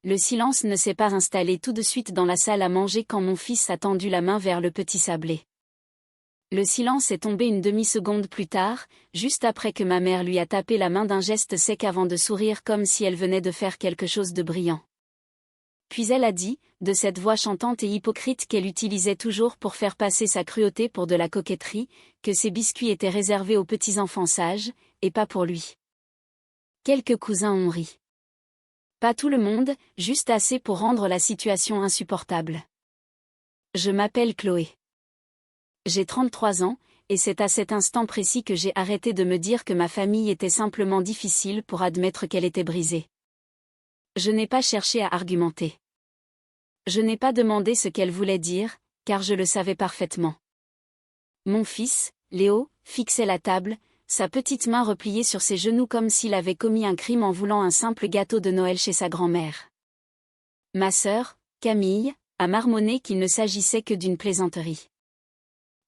Le silence ne s'est pas installé tout de suite dans la salle à manger quand mon fils a tendu la main vers le petit sablé. Le silence est tombé une demi-seconde plus tard, juste après que ma mère lui a tapé la main d'un geste sec avant de sourire comme si elle venait de faire quelque chose de brillant. Puis elle a dit, de cette voix chantante et hypocrite qu'elle utilisait toujours pour faire passer sa cruauté pour de la coquetterie, que ces biscuits étaient réservés aux petits-enfants sages, et pas pour lui. Quelques cousins ont ri. Pas tout le monde, juste assez pour rendre la situation insupportable. Je m'appelle Chloé. J'ai 33 ans, et c'est à cet instant précis que j'ai arrêté de me dire que ma famille était simplement difficile pour admettre qu'elle était brisée. Je n'ai pas cherché à argumenter. Je n'ai pas demandé ce qu'elle voulait dire, car je le savais parfaitement. Mon fils, Léo, fixait la table, sa petite main repliée sur ses genoux comme s'il avait commis un crime en voulant un simple gâteau de Noël chez sa grand-mère. Ma sœur, Camille, a marmonné qu'il ne s'agissait que d'une plaisanterie.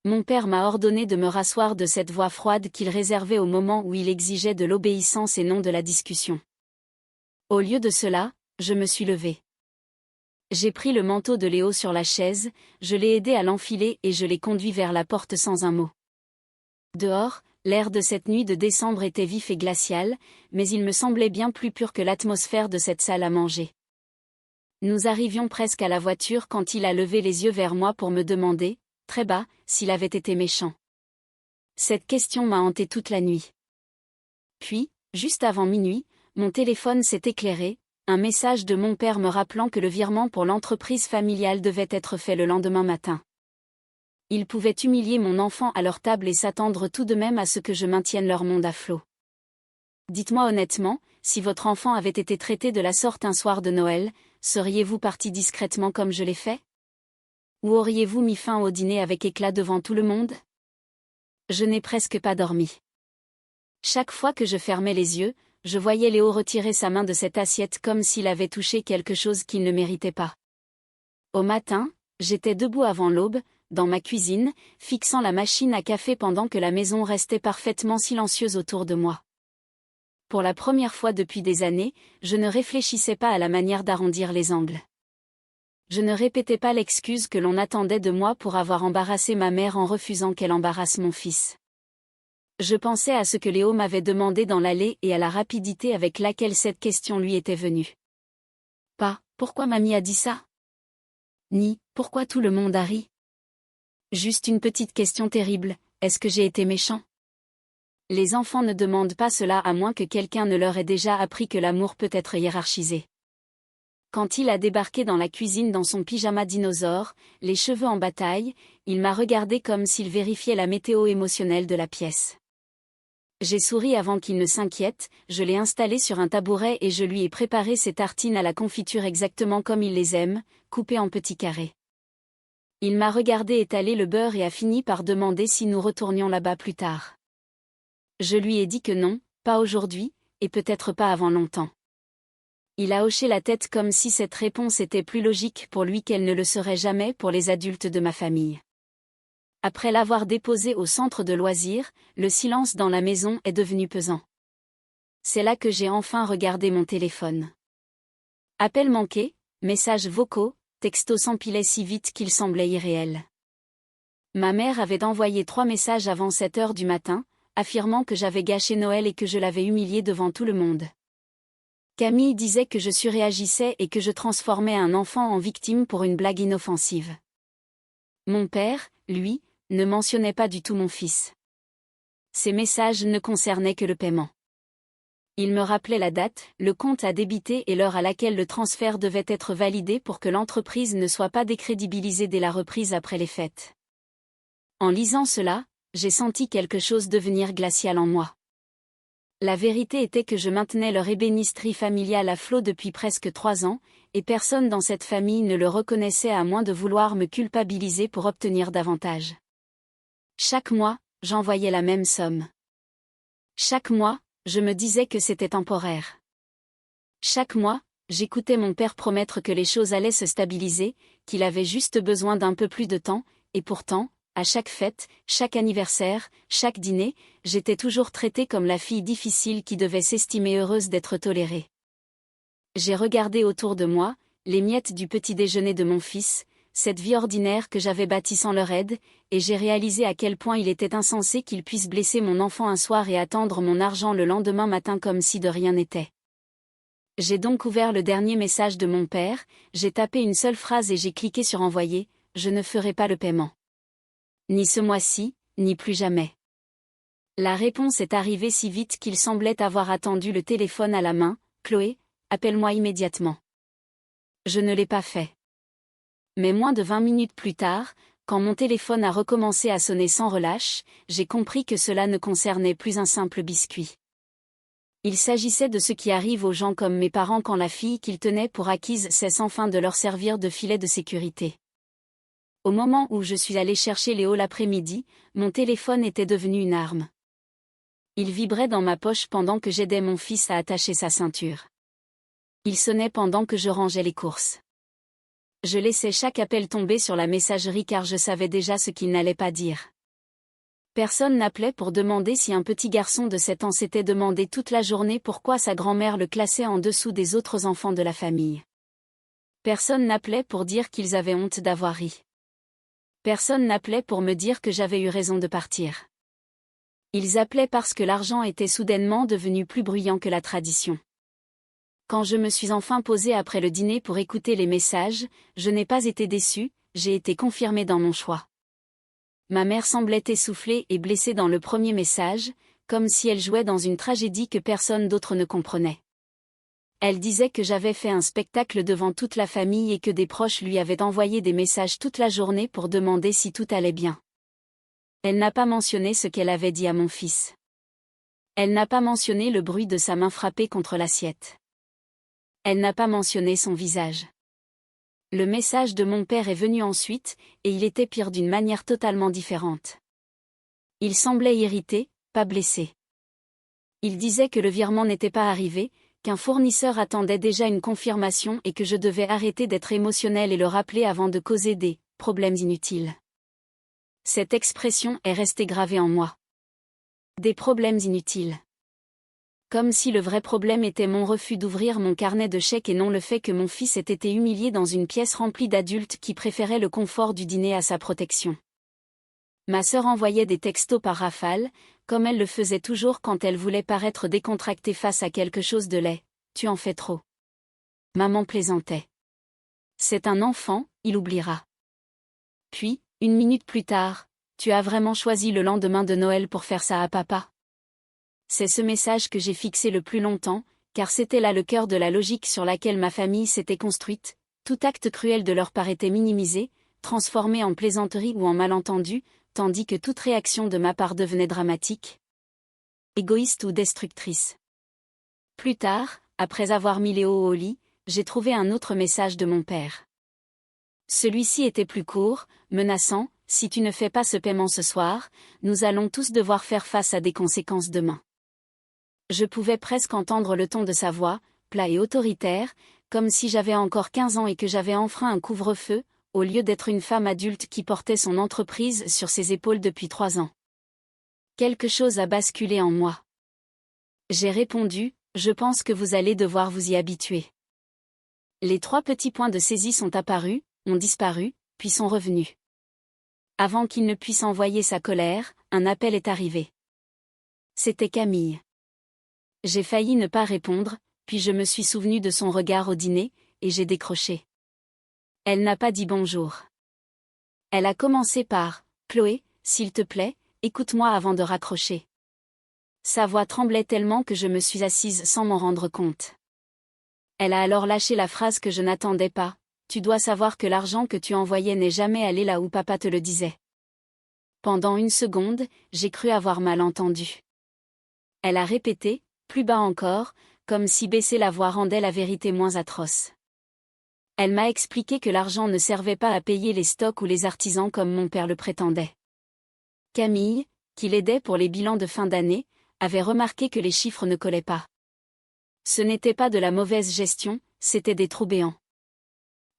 Mon père m'a ordonné de me rasseoir de cette voix froide qu'il réservait au moment où il exigeait de l'obéissance et non de la discussion. Au lieu de cela, je me suis levée. J'ai pris le manteau de Léo sur la chaise, je l'ai aidé à l'enfiler et je l'ai conduit vers la porte sans un mot. Dehors, l'air de cette nuit de décembre était vif et glacial, mais il me semblait bien plus pur que l'atmosphère de cette salle à manger. Nous arrivions presque à la voiture quand il a levé les yeux vers moi pour me demander, très bas, s'il avait été méchant. Cette question m'a hanté toute la nuit. Puis, juste avant minuit, mon téléphone s'est éclairé, un message de mon père me rappelant que le virement pour l'entreprise familiale devait être fait le lendemain matin. Ils pouvaient humilier mon enfant à leur table et s'attendre tout de même à ce que je maintienne leur monde à flot. Dites-moi honnêtement, si votre enfant avait été traité de la sorte un soir de Noël, seriez-vous parti discrètement comme je l'ai fait ? Ou auriez-vous mis fin au dîner avec éclat devant tout le monde ? Je n'ai presque pas dormi. Chaque fois que je fermais les yeux, je voyais Léo retirer sa main de cette assiette comme s'il avait touché quelque chose qu'il ne méritait pas. Au matin, j'étais debout avant l'aube, dans ma cuisine, fixant la machine à café pendant que la maison restait parfaitement silencieuse autour de moi. Pour la première fois depuis des années, je ne réfléchissais pas à la manière d'arrondir les angles. Je ne répétais pas l'excuse que l'on attendait de moi pour avoir embarrassé ma mère en refusant qu'elle embarrasse mon fils. Je pensais à ce que Léo m'avait demandé dans l'allée et à la rapidité avec laquelle cette question lui était venue. Pas « Pourquoi mamie a dit ça ?» ni « Pourquoi tout le monde a ri ?» Juste une petite question terrible, est-ce que j'ai été méchant ? Les enfants ne demandent pas cela à moins que quelqu'un ne leur ait déjà appris que l'amour peut être hiérarchisé. Quand il a débarqué dans la cuisine dans son pyjama dinosaure, les cheveux en bataille, il m'a regardé comme s'il vérifiait la météo émotionnelle de la pièce. J'ai souri avant qu'il ne s'inquiète, je l'ai installé sur un tabouret et je lui ai préparé ses tartines à la confiture exactement comme il les aime, coupées en petits carrés. Il m'a regardé étaler le beurre et a fini par demander si nous retournions là-bas plus tard. Je lui ai dit que non, pas aujourd'hui, et peut-être pas avant longtemps. Il a hoché la tête comme si cette réponse était plus logique pour lui qu'elle ne le serait jamais pour les adultes de ma famille. Après l'avoir déposé au centre de loisirs, le silence dans la maison est devenu pesant. C'est là que j'ai enfin regardé mon téléphone. Appels manqués, messages vocaux, textos s'empilaient si vite qu'ils semblaient irréels. Ma mère avait envoyé 3 messages avant 7 heures du matin, affirmant que j'avais gâché Noël et que je l'avais humilié devant tout le monde. Camille disait que je surréagissais et que je transformais un enfant en victime pour une blague inoffensive. Mon père, lui, ne mentionnait pas du tout mon fils. Ces messages ne concernaient que le paiement. Il me rappelait la date, le compte à débiter et l'heure à laquelle le transfert devait être validé pour que l'entreprise ne soit pas décrédibilisée dès la reprise après les fêtes. En lisant cela, j'ai senti quelque chose devenir glacial en moi. La vérité était que je maintenais leur ébénisterie familiale à flot depuis presque 3 ans, et personne dans cette famille ne le reconnaissait à moins de vouloir me culpabiliser pour obtenir davantage. Chaque mois, j'envoyais la même somme. Chaque mois, je me disais que c'était temporaire. Chaque mois, j'écoutais mon père promettre que les choses allaient se stabiliser, qu'il avait juste besoin d'un peu plus de temps, et pourtant, à chaque fête, chaque anniversaire, chaque dîner, j'étais toujours traitée comme la fille difficile qui devait s'estimer heureuse d'être tolérée. J'ai regardé autour de moi, les miettes du petit déjeuner de mon fils, cette vie ordinaire que j'avais bâtie sans leur aide, et j'ai réalisé à quel point il était insensé qu'ils puissent blesser mon enfant un soir et attendre mon argent le lendemain matin comme si de rien n'était. J'ai donc ouvert le dernier message de mon père, j'ai tapé une seule phrase et j'ai cliqué sur envoyer, je ne ferai pas le paiement. Ni ce mois-ci, ni plus jamais. La réponse est arrivée si vite qu'il semblait avoir attendu le téléphone à la main, Chloé, appelle-moi immédiatement. Je ne l'ai pas fait. Mais moins de 20 minutes plus tard, quand mon téléphone a recommencé à sonner sans relâche, j'ai compris que cela ne concernait plus un simple biscuit. Il s'agissait de ce qui arrive aux gens comme mes parents quand la fille qu'ils tenaient pour acquise cesse enfin de leur servir de filet de sécurité. Au moment où je suis allée chercher Léo l'après-midi, mon téléphone était devenu une arme. Il vibrait dans ma poche pendant que j'aidais mon fils à attacher sa ceinture. Il sonnait pendant que je rangeais les courses. Je laissais chaque appel tomber sur la messagerie car je savais déjà ce qu'il n'allait pas dire. Personne n'appelait pour demander si un petit garçon de 7 ans s'était demandé toute la journée pourquoi sa grand-mère le classait en dessous des autres enfants de la famille. Personne n'appelait pour dire qu'ils avaient honte d'avoir ri. Personne n'appelait pour me dire que j'avais eu raison de partir. Ils appelaient parce que l'argent était soudainement devenu plus bruyant que la tradition. Quand je me suis enfin posée après le dîner pour écouter les messages, je n'ai pas été déçue, j'ai été confirmée dans mon choix. Ma mère semblait essoufflée et blessée dans le premier message, comme si elle jouait dans une tragédie que personne d'autre ne comprenait. Elle disait que j'avais fait un spectacle devant toute la famille et que des proches lui avaient envoyé des messages toute la journée pour demander si tout allait bien. Elle n'a pas mentionné ce qu'elle avait dit à mon fils. Elle n'a pas mentionné le bruit de sa main frappée contre l'assiette. Elle n'a pas mentionné son visage. Le message de mon père est venu ensuite, et il était pire d'une manière totalement différente. Il semblait irrité, pas blessé. Il disait que le virement n'était pas arrivé, qu'un fournisseur attendait déjà une confirmation et que je devais arrêter d'être émotionnelle et le rappeler avant de causer des problèmes inutiles. Cette expression est restée gravée en moi. Des problèmes inutiles. Comme si le vrai problème était mon refus d'ouvrir mon carnet de chèques et non le fait que mon fils ait été humilié dans une pièce remplie d'adultes qui préféraient le confort du dîner à sa protection. Ma sœur envoyait des textos par rafale, comme elle le faisait toujours quand elle voulait paraître décontractée face à quelque chose de laid. Tu en fais trop. Maman plaisantait. C'est un enfant, il oubliera. Puis, 1 minute plus tard, tu as vraiment choisi le lendemain de Noël pour faire ça à papa? C'est ce message que j'ai fixé le plus longtemps, car c'était là le cœur de la logique sur laquelle ma famille s'était construite, tout acte cruel de leur part était minimisé, transformé en plaisanterie ou en malentendu, tandis que toute réaction de ma part devenait dramatique, égoïste ou destructrice. Plus tard, après avoir mis Léo au lit, j'ai trouvé un autre message de mon père. Celui-ci était plus court, menaçant, si tu ne fais pas ce paiement ce soir, nous allons tous devoir faire face à des conséquences demain. Je pouvais presque entendre le ton de sa voix, plat et autoritaire, comme si j'avais encore 15 ans et que j'avais enfreint un couvre-feu, au lieu d'être une femme adulte qui portait son entreprise sur ses épaules depuis 3 ans. Quelque chose a basculé en moi. J'ai répondu, je pense que vous allez devoir vous y habituer. Les 3 petits points de saisie sont apparus, ont disparu, puis sont revenus. Avant qu'il ne puisse envoyer sa colère, un appel est arrivé. C'était Camille. J'ai failli ne pas répondre, puis je me suis souvenu de son regard au dîner, et j'ai décroché. Elle n'a pas dit bonjour. Elle a commencé par « Chloé, s'il te plaît, écoute-moi avant de raccrocher ». Sa voix tremblait tellement que je me suis assise sans m'en rendre compte. Elle a alors lâché la phrase que je n'attendais pas, « Tu dois savoir que l'argent que tu envoyais n'est jamais allé là où papa te le disait ». Pendant 1 seconde, j'ai cru avoir mal entendu. Elle a répété, plus bas encore, comme si baisser la voix rendait la vérité moins atroce. Elle m'a expliqué que l'argent ne servait pas à payer les stocks ou les artisans comme mon père le prétendait. Camille, qui l'aidait pour les bilans de fin d'année, avait remarqué que les chiffres ne collaient pas. Ce n'était pas de la mauvaise gestion, c'était des trous béants.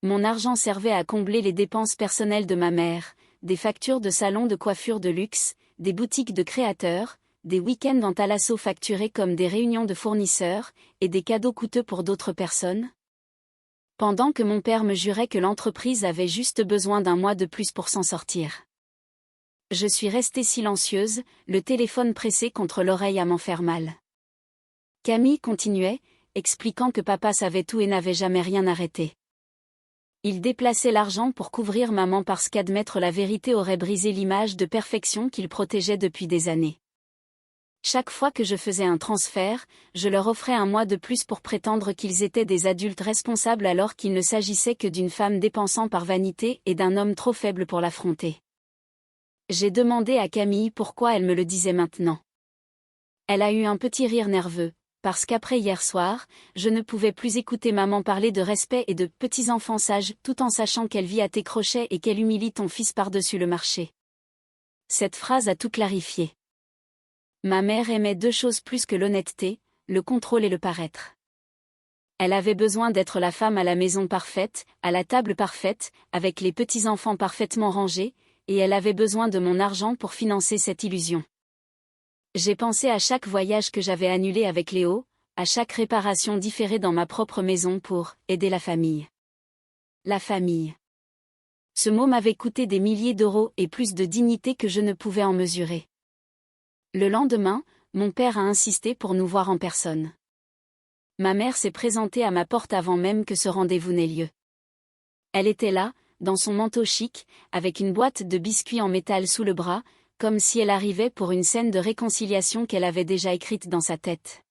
Mon argent servait à combler les dépenses personnelles de ma mère, des factures de salons de coiffure de luxe, des boutiques de créateurs, des week-ends en thalasso facturés comme des réunions de fournisseurs, et des cadeaux coûteux pour d'autres personnes? Pendant que mon père me jurait que l'entreprise avait juste besoin d'un mois de plus pour s'en sortir. Je suis restée silencieuse, le téléphone pressé contre l'oreille à m'en faire mal. Camille continuait, expliquant que papa savait tout et n'avait jamais rien arrêté. Il déplaçait l'argent pour couvrir maman parce qu'admettre la vérité aurait brisé l'image de perfection qu'il protégeait depuis des années. Chaque fois que je faisais un transfert, je leur offrais un mois de plus pour prétendre qu'ils étaient des adultes responsables alors qu'il ne s'agissait que d'une femme dépensant par vanité et d'un homme trop faible pour l'affronter. J'ai demandé à Camille pourquoi elle me le disait maintenant. Elle a eu un petit rire nerveux, parce qu'après hier soir, je ne pouvais plus écouter maman parler de respect et de petits-enfants sages tout en sachant qu'elle vit à tes crochets et qu'elle humilie ton fils par-dessus le marché. Cette phrase a tout clarifié. Ma mère aimait deux choses plus que l'honnêteté, le contrôle et le paraître. Elle avait besoin d'être la femme à la maison parfaite, à la table parfaite, avec les petits-enfants parfaitement rangés, et elle avait besoin de mon argent pour financer cette illusion. J'ai pensé à chaque voyage que j'avais annulé avec Léo, à chaque réparation différée dans ma propre maison pour aider la famille. La famille. Ce mot m'avait coûté des milliers d'euros et plus de dignité que je ne pouvais en mesurer. Le lendemain, mon père a insisté pour nous voir en personne. Ma mère s'est présentée à ma porte avant même que ce rendez-vous n'ait lieu. Elle était là, dans son manteau chic, avec une boîte de biscuits en métal sous le bras, comme si elle arrivait pour une scène de réconciliation qu'elle avait déjà écrite dans sa tête.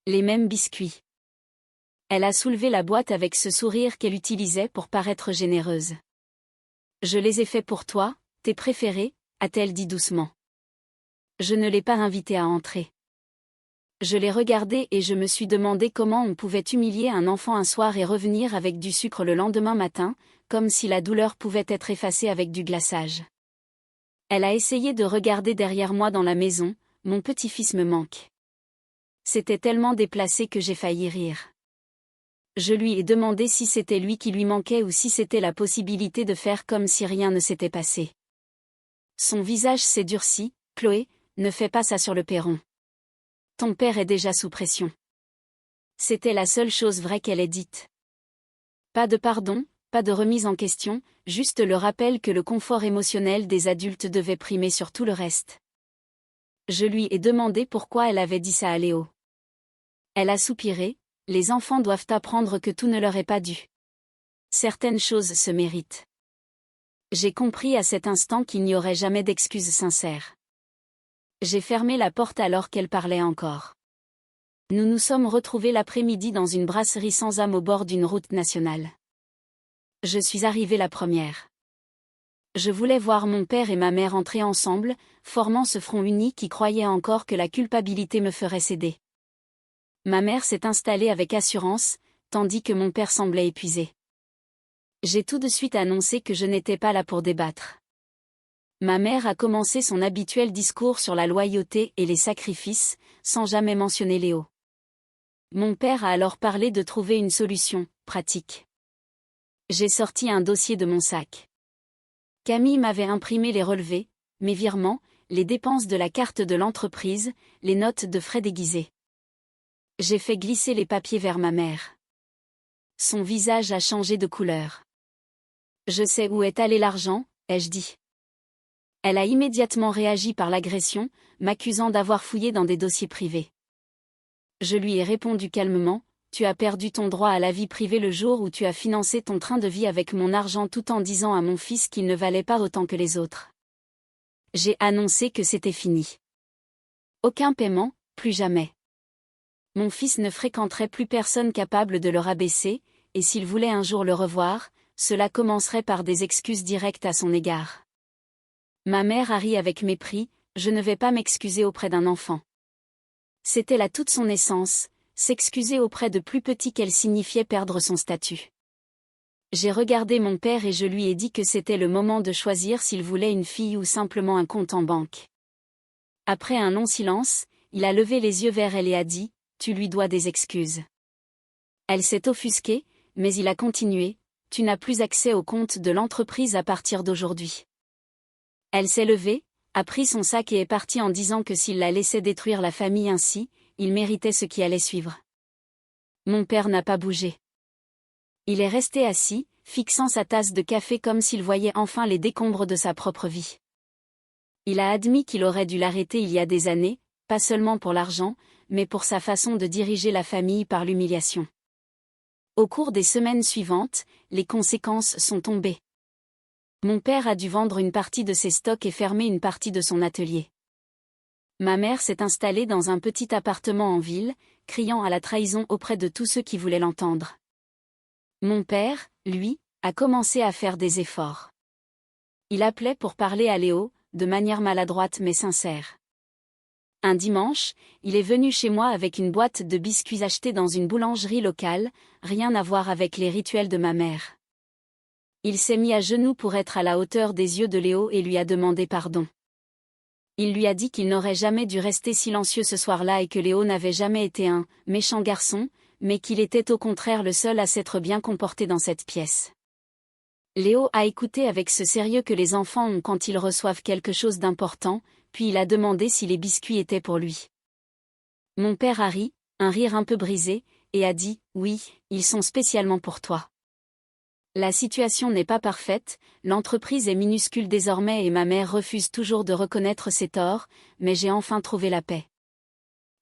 Les mêmes biscuits. Elle a soulevé la boîte avec ce sourire qu'elle utilisait pour paraître généreuse. « Je les ai faits pour toi, tes préférés », a-t-elle dit doucement. Je ne l'ai pas invité à entrer. Je l'ai regardé et je me suis demandé comment on pouvait humilier un enfant un soir et revenir avec du sucre le lendemain matin, comme si la douleur pouvait être effacée avec du glaçage. Elle a essayé de regarder derrière moi dans la maison, mon petit-fils me manque. C'était tellement déplacé que j'ai failli rire. Je lui ai demandé si c'était lui qui lui manquait ou si c'était la possibilité de faire comme si rien ne s'était passé. Son visage s'est durci. « Chloé, ne fais pas ça sur le perron. Ton père est déjà sous pression. » C'était la seule chose vraie qu'elle ait dite. Pas de pardon, pas de remise en question, juste le rappel que le confort émotionnel des adultes devait primer sur tout le reste. Je lui ai demandé pourquoi elle avait dit ça à Léo. Elle a soupiré, « Les enfants doivent apprendre que tout ne leur est pas dû. Certaines choses se méritent. » J'ai compris à cet instant qu'il n'y aurait jamais d'excuses sincères. J'ai fermé la porte alors qu'elle parlait encore. Nous nous sommes retrouvés l'après-midi dans une brasserie sans âme au bord d'une route nationale. Je suis arrivée la première. Je voulais voir mon père et ma mère entrer ensemble, formant ce front uni qui croyait encore que la culpabilité me ferait céder. Ma mère s'est installée avec assurance, tandis que mon père semblait épuisé. J'ai tout de suite annoncé que je n'étais pas là pour débattre. Ma mère a commencé son habituel discours sur la loyauté et les sacrifices, sans jamais mentionner Léo. Mon père a alors parlé de trouver une solution pratique. J'ai sorti un dossier de mon sac. Camille m'avait imprimé les relevés, mes virements, les dépenses de la carte de l'entreprise, les notes de frais déguisés. J'ai fait glisser les papiers vers ma mère. Son visage a changé de couleur. « Je sais où est allé l'argent », ai-je dit. Elle a immédiatement réagi par l'agression, m'accusant d'avoir fouillé dans des dossiers privés. Je lui ai répondu calmement, « Tu as perdu ton droit à la vie privée le jour où tu as financé ton train de vie avec mon argent tout en disant à mon fils qu'il ne valait pas autant que les autres. » J'ai annoncé que c'était fini. Aucun paiement, plus jamais. Mon fils ne fréquenterait plus personne capable de le rabaisser, et s'il voulait un jour le revoir, cela commencerait par des excuses directes à son égard. Ma mère a ri avec mépris, « Je ne vais pas m'excuser auprès d'un enfant. » C'était là toute son essence, s'excuser auprès de plus petits qu'elle signifiait perdre son statut. J'ai regardé mon père et je lui ai dit que c'était le moment de choisir s'il voulait une fille ou simplement un compte en banque. Après un long silence, il a levé les yeux vers elle et a dit, « Tu lui dois des excuses. » Elle s'est offusquée, mais il a continué, « Tu n'as plus accès au compte de l'entreprise à partir d'aujourd'hui. » Elle s'est levée, a pris son sac et est parti en disant que s'il la laissait détruire la famille ainsi, il méritait ce qui allait suivre. Mon père n'a pas bougé. Il est resté assis, fixant sa tasse de café comme s'il voyait enfin les décombres de sa propre vie. Il a admis qu'il aurait dû l'arrêter il y a des années, pas seulement pour l'argent, mais pour sa façon de diriger la famille par l'humiliation. Au cours des semaines suivantes, les conséquences sont tombées. Mon père a dû vendre une partie de ses stocks et fermer une partie de son atelier. Ma mère s'est installée dans un petit appartement en ville, criant à la trahison auprès de tous ceux qui voulaient l'entendre. Mon père, lui, a commencé à faire des efforts. Il appelait pour parler à Léo, de manière maladroite mais sincère. Un dimanche, il est venu chez moi avec une boîte de biscuits achetés dans une boulangerie locale, rien à voir avec les rituels de ma mère. Il s'est mis à genoux pour être à la hauteur des yeux de Léo et lui a demandé pardon. Il lui a dit qu'il n'aurait jamais dû rester silencieux ce soir-là et que Léo n'avait jamais été un « méchant garçon », mais qu'il était au contraire le seul à s'être bien comporté dans cette pièce. Léo a écouté avec ce sérieux que les enfants ont quand ils reçoivent quelque chose d'important, puis il a demandé si les biscuits étaient pour lui. Mon père a ri, un rire un peu brisé, et a dit « Oui, ils sont spécialement pour toi ». La situation n'est pas parfaite, l'entreprise est minuscule désormais et ma mère refuse toujours de reconnaître ses torts, mais j'ai enfin trouvé la paix.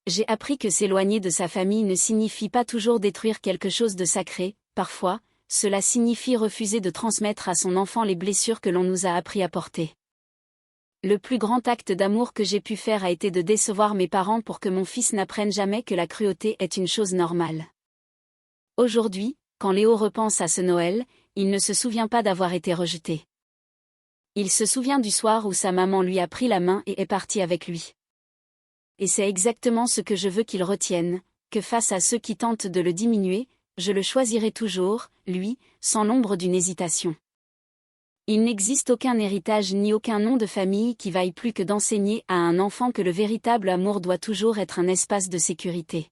J'ai appris que s'éloigner de sa famille ne signifie pas toujours détruire quelque chose de sacré, parfois, cela signifie refuser de transmettre à son enfant les blessures que l'on nous a appris à porter. Le plus grand acte d'amour que j'ai pu faire a été de décevoir mes parents pour que mon fils n'apprenne jamais que la cruauté est une chose normale. Aujourd'hui, quand Léo repense à ce Noël, il ne se souvient pas d'avoir été rejeté. Il se souvient du soir où sa maman lui a pris la main et est partie avec lui. Et c'est exactement ce que je veux qu'il retienne, que face à ceux qui tentent de le diminuer, je le choisirai toujours, lui, sans l'ombre d'une hésitation. Il n'existe aucun héritage ni aucun nom de famille qui vaille plus que d'enseigner à un enfant que le véritable amour doit toujours être un espace de sécurité.